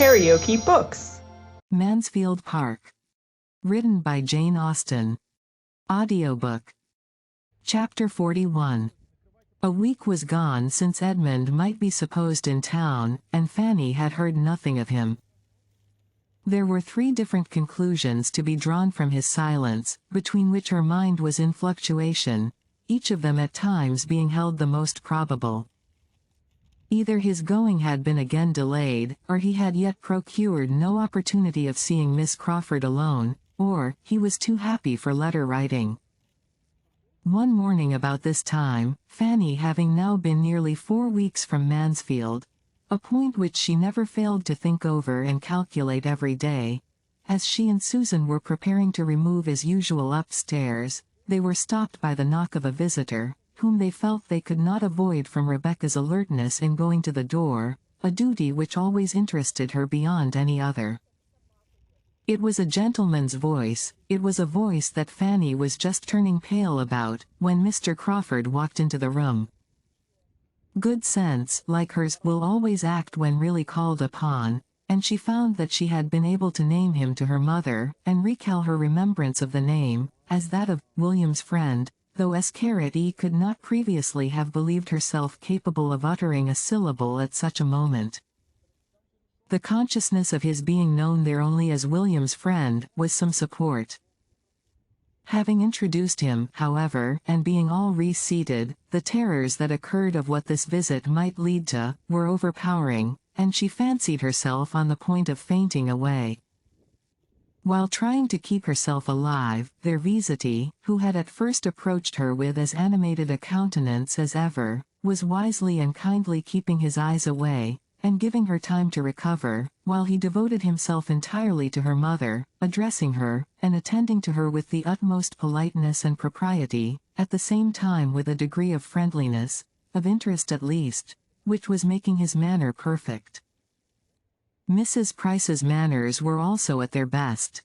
KaraokeBooks. Mansfield Park. Written by Jane Austen. Audiobook. Chapter 41. A week was gone since Edmund might be supposed in town, and Fanny had heard nothing of him. There were 3 different conclusions to be drawn from his silence, between which her mind was in fluctuation, each of them at times being held the most probable. Either his going had been again delayed, or he had yet procured no opportunity of seeing Miss Crawford alone, or he was too happy for letter writing. One morning about this time, Fanny having now been nearly 4 weeks from Mansfield, a point which she never failed to think over and calculate every day, as she and Susan were preparing to remove as usual upstairs, they were stopped by the knock of a visitor, whom they felt they could not avoid from Rebecca's alertness in going to the door, a duty which always interested her beyond any other. It was a gentleman's voice. It was a voice that Fanny was just turning pale about, when Mr. Crawford walked into the room. Good sense, like hers, will always act when really called upon, and she found that she had been able to name him to her mother, and recall her remembrance of the name, as that of William's friend, though Escarate could not previously have believed herself capable of uttering a syllable at such a moment. The consciousness of his being known there only as William's friend was some support. Having introduced him, however, and being all reseated, the terrors that occurred of what this visit might lead to were overpowering, and she fancied herself on the point of fainting away. While trying to keep herself alive, their visitor, who had at first approached her with as animated a countenance as ever, was wisely and kindly keeping his eyes away, and giving her time to recover, while he devoted himself entirely to her mother, addressing her, and attending to her with the utmost politeness and propriety, at the same time with a degree of friendliness, of interest at least, which was making his manner perfect. Mrs. Price's manners were also at their best.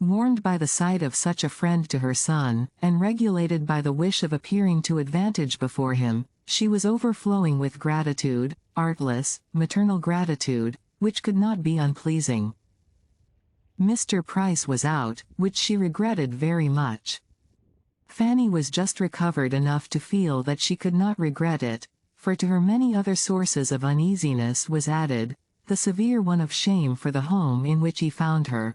Warned by the sight of such a friend to her son, and regulated by the wish of appearing to advantage before him, she was overflowing with gratitude, artless, maternal gratitude, which could not be unpleasing. Mr. Price was out, which she regretted very much. Fanny was just recovered enough to feel that she could not regret it, for to her many other sources of uneasiness was added the severe one of shame for the home in which he found her.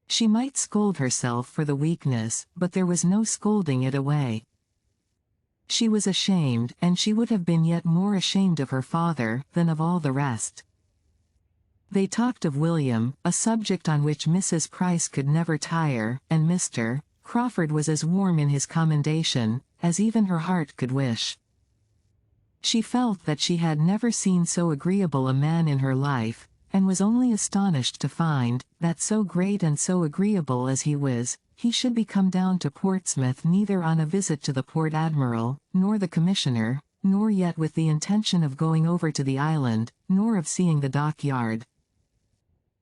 She might scold herself for the weakness, but there was no scolding it away. She was ashamed, and she would have been yet more ashamed of her father than of all the rest. They talked of William, a subject on which Mrs. Price could never tire, and Mr. Crawford was as warm in his commendation as even her heart could wish. She felt that she had never seen so agreeable a man in her life, and was only astonished to find that so great and so agreeable as he was, he should be come down to Portsmouth neither on a visit to the Port Admiral, nor the Commissioner, nor yet with the intention of going over to the island, nor of seeing the dockyard.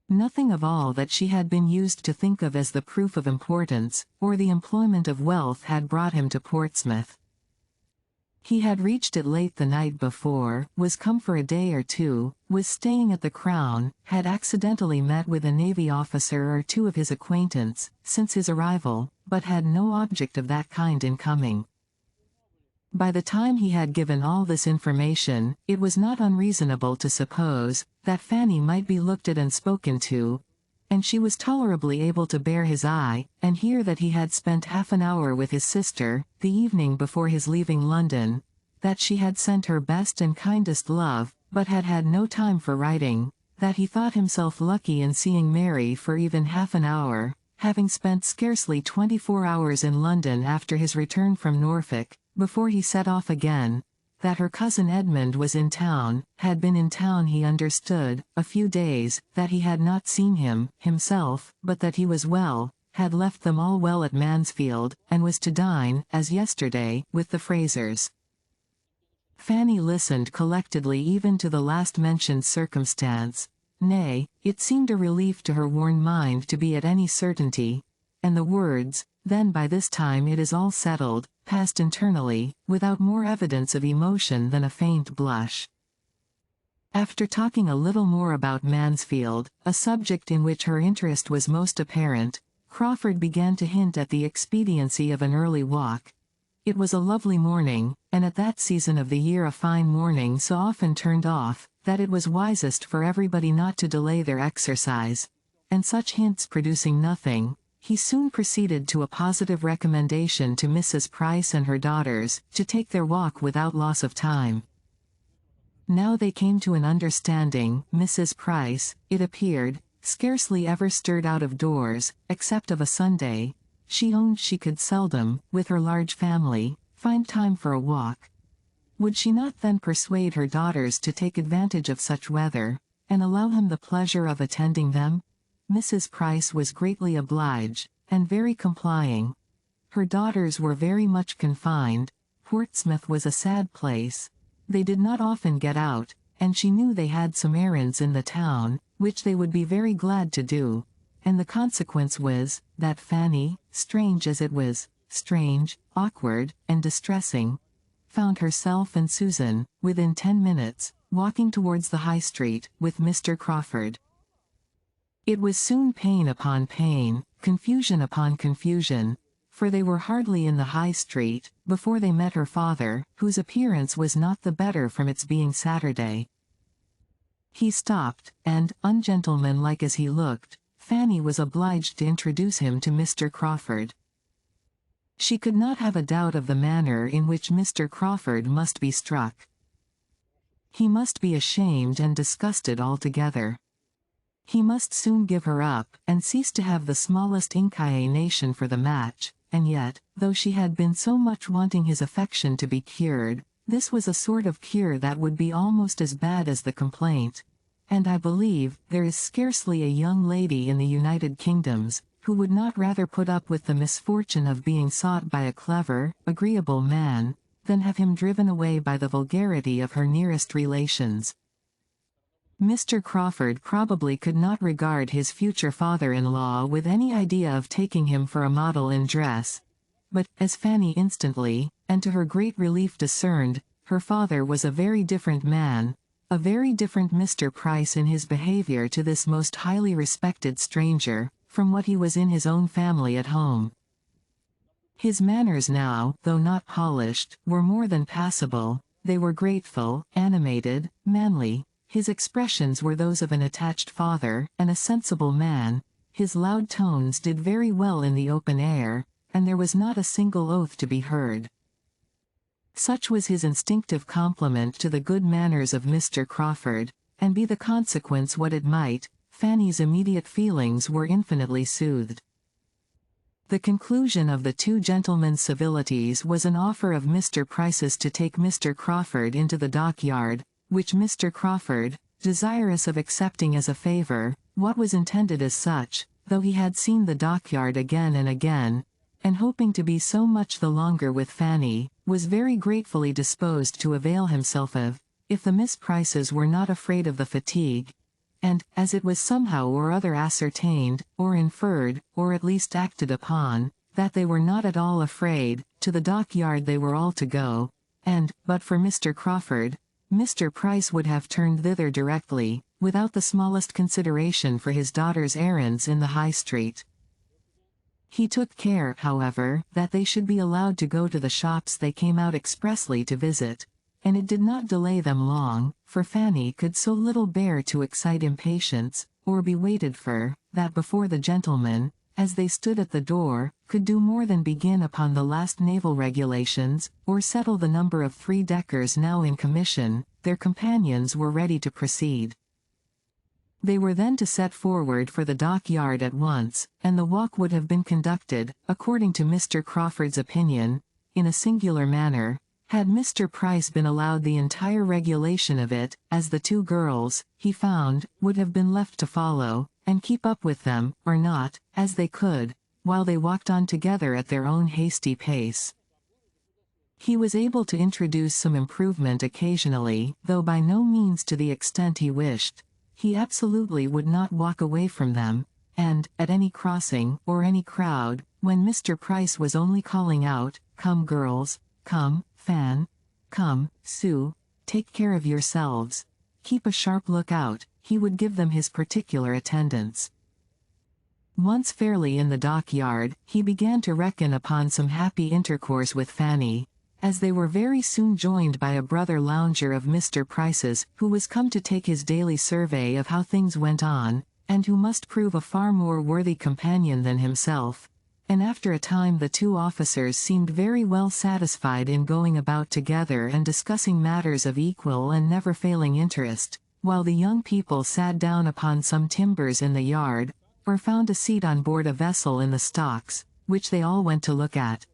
Nothing of all that she had been used to think of as the proof of importance, or the employment of wealth had brought him to Portsmouth. He had reached it late the night before, was come for a day or two, was staying at the Crown, had accidentally met with a navy officer or 2 of his acquaintance since his arrival, but had no object of that kind in coming. By the time he had given all this information, it was not unreasonable to suppose that Fanny might be looked at and spoken to, and she was tolerably able to bear his eye, and hear that he had spent half an hour with his sister, the evening before his leaving London, that she had sent her best and kindest love, but had had no time for writing, that he thought himself lucky in seeing Mary for even half an hour, having spent scarcely 24 hours in London after his return from Norfolk, before he set off again, that her cousin Edmund was in town, had been in town he understood, a few days, that he had not seen him, himself, but that he was well, had left them all well at Mansfield, and was to dine, as yesterday, with the Frasers. Fanny listened collectedly even to the last-mentioned circumstance. Nay, it seemed a relief to her worn mind to be at any certainty, and the words, "Then by this time it is all settled," passed internally, without more evidence of emotion than a faint blush. After talking a little more about Mansfield, a subject in which her interest was most apparent, Crawford began to hint at the expediency of an early walk. It was a lovely morning, and at that season of the year a fine morning so often turned off, that it was wisest for everybody not to delay their exercise. And such hints producing nothing, he soon proceeded to a positive recommendation to Mrs. Price and her daughters, to take their walk without loss of time. Now they came to an understanding. Mrs. Price, it appeared, scarcely ever stirred out of doors, except of a Sunday. She owned she could seldom, with her large family, find time for a walk. Would she not then persuade her daughters to take advantage of such weather, and allow him the pleasure of attending them? Mrs. Price was greatly obliged, and very complying. Her daughters were very much confined. Portsmouth was a sad place. They did not often get out, and she knew they had some errands in the town, which they would be very glad to do, and the consequence was, that Fanny, strange as it was, strange, awkward, and distressing, found herself and Susan, within 10 minutes, walking towards the High Street, with Mr. Crawford. It was soon pain upon pain, confusion upon confusion, for they were hardly in the High Street, before they met her father, whose appearance was not the better from its being Saturday. He stopped, and, ungentlemanlike as he looked, Fanny was obliged to introduce him to Mr. Crawford. She could not have a doubt of the manner in which Mr. Crawford must be struck. He must be ashamed and disgusted altogether. He must soon give her up, and cease to have the smallest inclination for the match, and yet, though she had been so much wanting his affection to be cured, this was a sort of cure that would be almost as bad as the complaint. And I believe, there is scarcely a young lady in the United Kingdoms, who would not rather put up with the misfortune of being sought by a clever, agreeable man, than have him driven away by the vulgarity of her nearest relations. Mr. Crawford probably could not regard his future father-in-law with any idea of taking him for a model in dress. But, as Fanny instantly, and to her great relief discerned, her father was a very different man, a very different Mr. Price in his behavior to this most highly respected stranger, from what he was in his own family at home. His manners now, though not polished, were more than passable. They were grateful, animated, manly. His expressions were those of an attached father, and a sensible man. His loud tones did very well in the open air, and there was not a single oath to be heard. Such was his instinctive compliment to the good manners of Mr. Crawford, and be the consequence what it might, Fanny's immediate feelings were infinitely soothed. The conclusion of the two gentlemen's civilities was an offer of Mr. Price's to take Mr. Crawford into the dockyard, which Mr. Crawford, desirous of accepting as a favor, what was intended as such, though he had seen the dockyard again and again, and hoping to be so much the longer with Fanny, was very gratefully disposed to avail himself of, if the Miss Prices were not afraid of the fatigue, and, as it was somehow or other ascertained, or inferred, or at least acted upon, that they were not at all afraid, to the dockyard they were all to go, and, but for Mr. Crawford, Mr. Price would have turned thither directly, without the smallest consideration for his daughter's errands in the High Street. He took care, however, that they should be allowed to go to the shops they came out expressly to visit, and it did not delay them long, for Fanny could so little bear to excite impatience, or be waited for, that before the gentlemen, as they stood at the door, could do more than begin upon the last naval regulations, or settle the number of 3-deckers now in commission, their companions were ready to proceed. They were then to set forward for the dockyard at once, and the walk would have been conducted, according to Mr. Crawford's opinion, in a singular manner, had Mr. Price been allowed the entire regulation of it, as the two girls, he found, would have been left to follow, and keep up with them, or not, as they could, while they walked on together at their own hasty pace. He was able to introduce some improvement occasionally, though by no means to the extent he wished. He absolutely would not walk away from them, and, at any crossing, or any crowd, when Mr. Price was only calling out, "Come girls, come, Fan, come, Sue, take care of yourselves," keep a sharp lookout, he would give them his particular attendance. Once fairly in the dockyard, he began to reckon upon some happy intercourse with Fanny, as they were very soon joined by a brother lounger of Mr. Price's, who was come to take his daily survey of how things went on, and who must prove a far more worthy companion than himself, and after a time the two officers seemed very well satisfied in going about together and discussing matters of equal and never-failing interest, while the young people sat down upon some timbers in the yard, or found a seat on board a vessel in the stocks, which they all went to look at.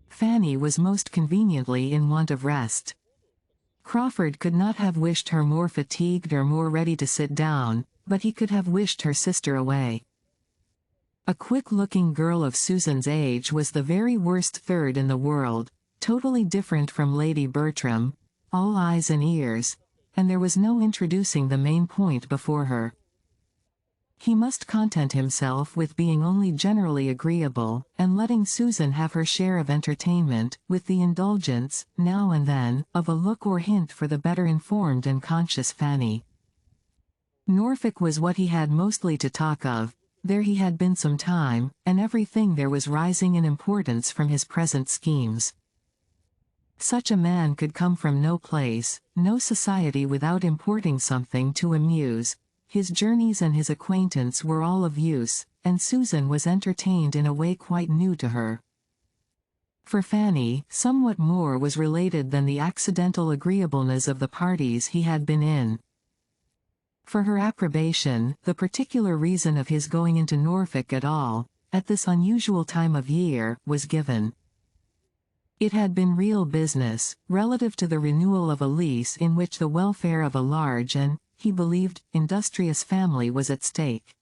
Fanny was most conveniently in want of rest. Crawford could not have wished her more fatigued or more ready to sit down, but he could have wished her sister away. A quick-looking girl of Susan's age was the very worst third in the world, totally different from Lady Bertram, all eyes and ears, and there was no introducing the main point before her. He must content himself with being only generally agreeable, and letting Susan have her share of entertainment, with the indulgence, now and then, of a look or hint for the better informed and conscious Fanny. Norfolk was what he had mostly to talk of. There he had been some time, and everything there was rising in importance from his present schemes. Such a man could come from no place, no society without importing something to amuse. His journeys and his acquaintance were all of use, and Susan was entertained in a way quite new to her. For Fanny, somewhat more was related than the accidental agreeableness of the parties he had been in. For her approbation, the particular reason of his going into Norfolk at all, at this unusual time of year, was given. It had been real business, relative to the renewal of a lease in which the welfare of a large and, he believed, industrious family was at stake.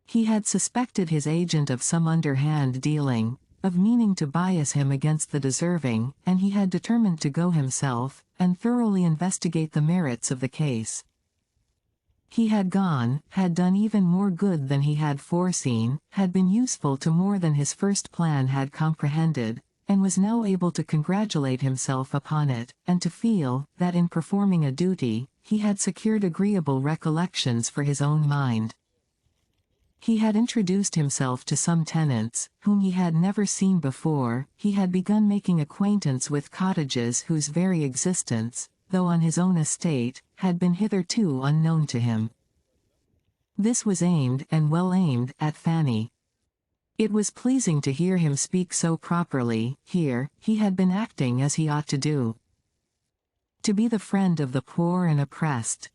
He had suspected his agent of some underhand dealing, of meaning to bias him against the deserving, and he had determined to go himself, and thoroughly investigate the merits of the case. He had gone, had done even more good than he had foreseen, had been useful to more than his first plan had comprehended, and was now able to congratulate himself upon it, and to feel, that in performing a duty, he had secured agreeable recollections for his own mind. He had introduced himself to some tenants, whom he had never seen before. He had begun making acquaintance with cottages whose very existence, though on his own estate, had been hitherto unknown to him. This was aimed, and well aimed, at Fanny. It was pleasing to hear him speak so properly. Here, he had been acting as he ought to do. To be the friend of the poor and oppressed.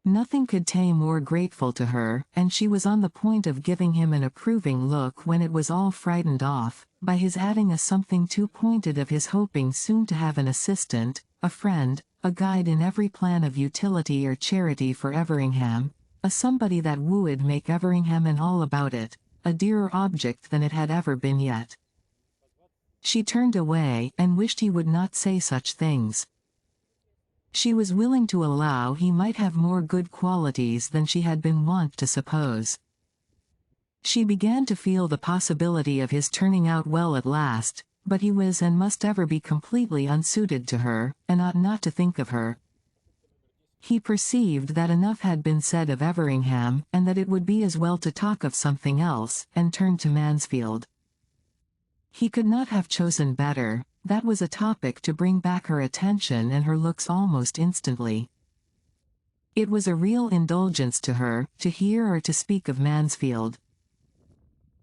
Nothing could be more grateful to her, and she was on the point of giving him an approving look when it was all frightened off, by his adding a something too pointed of his hoping soon to have an assistant, a friend, a guide in every plan of utility or charity for Everingham, a somebody that would make Everingham and all about it, a dearer object than it had ever been yet. She turned away, and wished he would not say such things. She was willing to allow he might have more good qualities than she had been wont to suppose. She began to feel the possibility of his turning out well at last, but he was and must ever be completely unsuited to her, and ought not to think of her. He perceived that enough had been said of Everingham, and that it would be as well to talk of something else, and turned to Mansfield. He could not have chosen better. That was a topic to bring back her attention and her looks almost instantly. It was a real indulgence to her, to hear or to speak of Mansfield.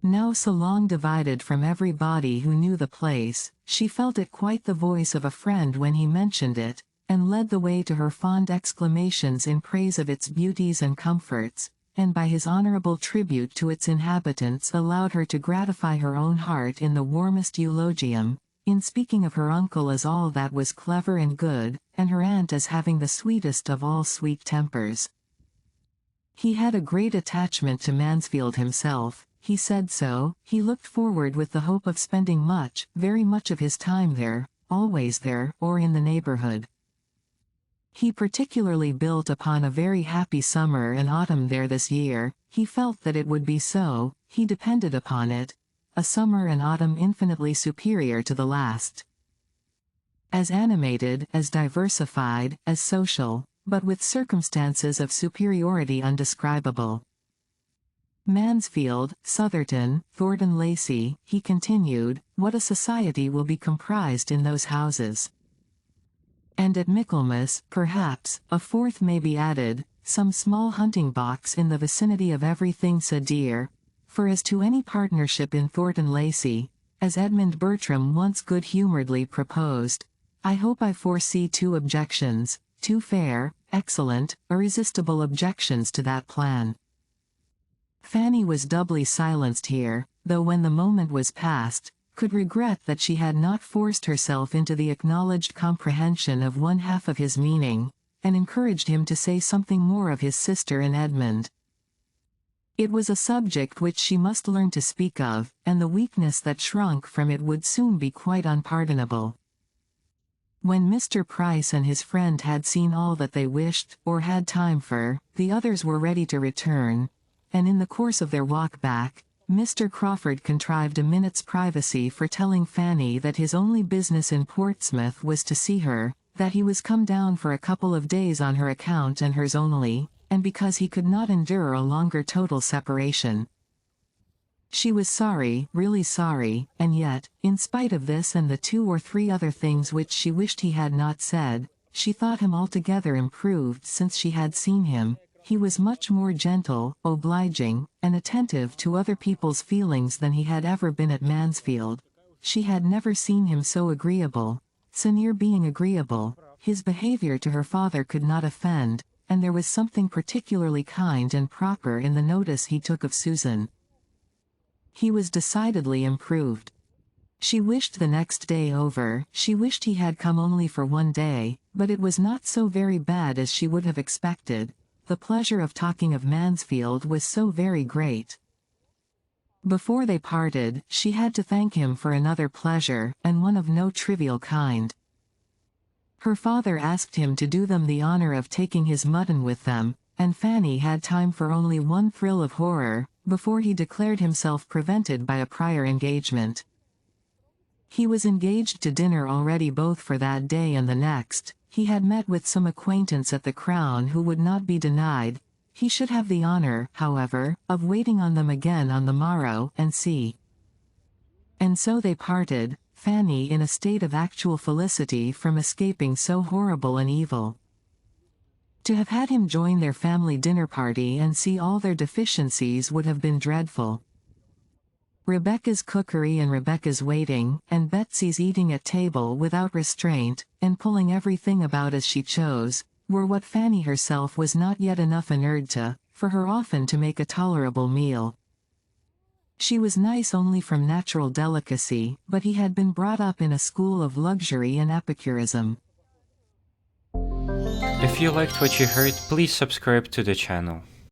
Now so long divided from everybody who knew the place, she felt it quite the voice of a friend when he mentioned it, and led the way to her fond exclamations in praise of its beauties and comforts, and by his honorable tribute to its inhabitants allowed her to gratify her own heart in the warmest eulogium, in speaking of her uncle as all that was clever and good, and her aunt as having the sweetest of all sweet tempers. He had a great attachment to Mansfield himself. He said so. He looked forward with the hope of spending much, very much of his time there, always there, or in the neighborhood. He particularly built upon a very happy summer and autumn there this year. He felt that it would be so. He depended upon it. A summer and autumn infinitely superior to the last. as animated, as diversified, as social, but with circumstances of superiority undescribable. Mansfield, Southerton, Thornton Lacey, he continued, what a society will be comprised in those houses. And at Michaelmas, perhaps, a fourth may be added, some small hunting box in the vicinity of everything so dear, for as to any partnership in Thornton Lacey, as Edmund Bertram once good-humouredly proposed, I hope I foresee two objections, two fair, excellent, irresistible objections to that plan. Fanny was doubly silenced here, though when the moment was past, could regret that she had not forced herself into the acknowledged comprehension of one half of his meaning, and encouraged him to say something more of his sister and Edmund. It was a subject which she must learn to speak of, and the weakness that shrunk from it would soon be quite unpardonable. When Mr. Price and his friend had seen all that they wished, or had time for, the others were ready to return, and in the course of their walk back, Mr. Crawford contrived a minute's privacy for telling Fanny that his only business in Portsmouth was to see her, that he was come down for a couple of days on her account and hers only, and because he could not endure a longer total separation. She was sorry, really sorry, and yet, in spite of this and the 2 or 3 other things which she wished he had not said, she thought him altogether improved since she had seen him. He was much more gentle, obliging, and attentive to other people's feelings than he had ever been at Mansfield. She had never seen him so agreeable, so near being agreeable. His behavior to her father could not offend, and there was something particularly kind and proper in the notice he took of Susan. He was decidedly improved. She wished the next day over, she wished he had come only for one day, but it was not so very bad as she would have expected. The pleasure of talking of Mansfield was so very great. Before they parted, she had to thank him for another pleasure, and one of no trivial kind. Her father asked him to do them the honor of taking his mutton with them, and Fanny had time for only one thrill of horror, before he declared himself prevented by a prior engagement. He was engaged to dinner already both for that day and the next. He had met with some acquaintance at the Crown who would not be denied. He should have the honor, however, of waiting on them again on the morrow, and see. And so they parted, Fanny in a state of actual felicity from escaping so horrible an evil. To have had him join their family dinner party and see all their deficiencies would have been dreadful. Rebecca's cookery and Rebecca's waiting, and Betsy's eating at table without restraint, and pulling everything about as she chose, were what Fanny herself was not yet enough inured to, for her often to make a tolerable meal. She was nice only from natural delicacy, but he had been brought up in a school of luxury and epicurism. If you liked what you heard, please subscribe to the channel.